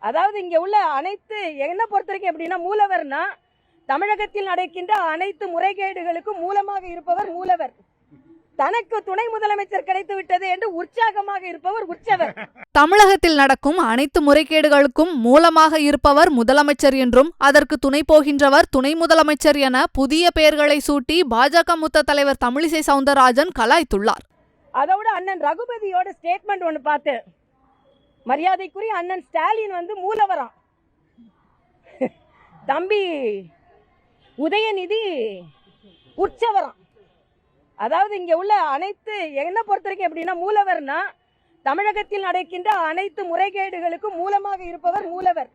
அதாவது இங்க உள்ள அனைத்து என்ன பொறுத்த வரைக்கும் எப்படின்னா மூலவர்னா தமிழகத்தில் நடக்கின்ற அனைத்து முறைகேடுகளுக்கும் மூலமாக இருப்பவர் மூலவர். தனக்கு துணை முதலமைச்சர் கிடைத்து விட்டது என்று உற்சாகமாக இருப்பவர் உற்சவர். தமிழகத்தில் நடக்கும் அனைத்து முறைகேடுகளுக்கும் மூலமாக இருப்பவர் முதலமைச்சர் என்றும் அதற்கு துணை போகின்றவர் துணை முதலமைச்சர் என புதிய பெயர்களை சூட்டி பாஜக மூத்த தலைவர் தமிழிசை சவுந்தரராஜன் கலாய்த்துள்ளார். அதோட அண்ணன் ரகுபதியோட ஸ்டேட்மெண்ட் ஒன்று பார்த்து, மரியாதைக்குரிய அண்ணன் ஸ்டாலின் மூலவராம், தம்பி உதயநிதி உற்சவராம். அதாவது இங்க உள்ள அனைத்து என்ன பொறுத்த வரைக்கும் எப்படின்னா மூலவர்னா தமிழகத்தில் நடக்கின்ற அனைத்து முறைகேடுகளுக்கும் மூலமாக இருப்பவர் மூலவர்.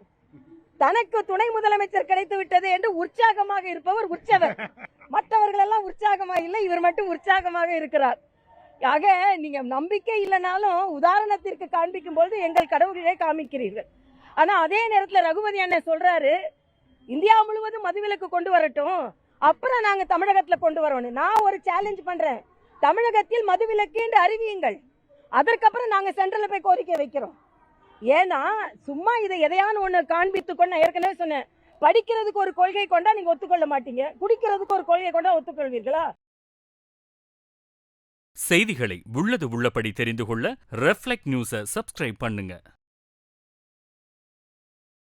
தனக்கு துணை முதலமைச்சர் கிடைத்து விட்டது என்று உற்சாகமாக இருப்பவர் உற்சவர். மற்றவர்கள் எல்லாம் உற்சாகமாக இல்லை, இவர் மட்டும் உற்சாகமாக இருக்கிறார். ஆக நீங்க நம்பிக்கை இல்லைனாலும் உதாரணத்திற்கு காண்பிக்கும் போது எங்கள் கடவுளை காமிக்கிறீர்கள். ஆனா அதே நேரத்தில் ரகுபதி அண்ணன் சொல்றாரு, இந்தியா முழுவதும் மதுவிலக்கு கொண்டு வரட்டும், அப்புறம் நாங்க தமிழகத்துல கொண்டு வரணும். நான் ஒரு சேலஞ்ச் பண்றேன், தமிழகத்தில் மதுவிலக்கு என்று அறிவியுங்கள், அதற்கப்புறம் நாங்க சென்ட்ரல்ல போய் கோரிக்கை வைக்கிறோம். ஏன்னா சும்மா இதை எதையான ஒண்ணு காண்பித்து கொண்டு, நான் ஏற்கனவே சொன்னேன், படிக்கிறதுக்கு ஒரு கொள்கை கொண்டா நீங்க ஒத்துக்கொள்ள மாட்டீங்க, குடிக்கிறதுக்கு ஒரு கொள்கை கொண்டா ஒத்துக்கொள்வீர்களா? செய்திகளை உள்ளது உள்ளபடி தெரிந்து கொள்ள ரெஃப்ளெக்ட் நியூஸை சப்ஸ்கிரைப் பண்ணுங்க.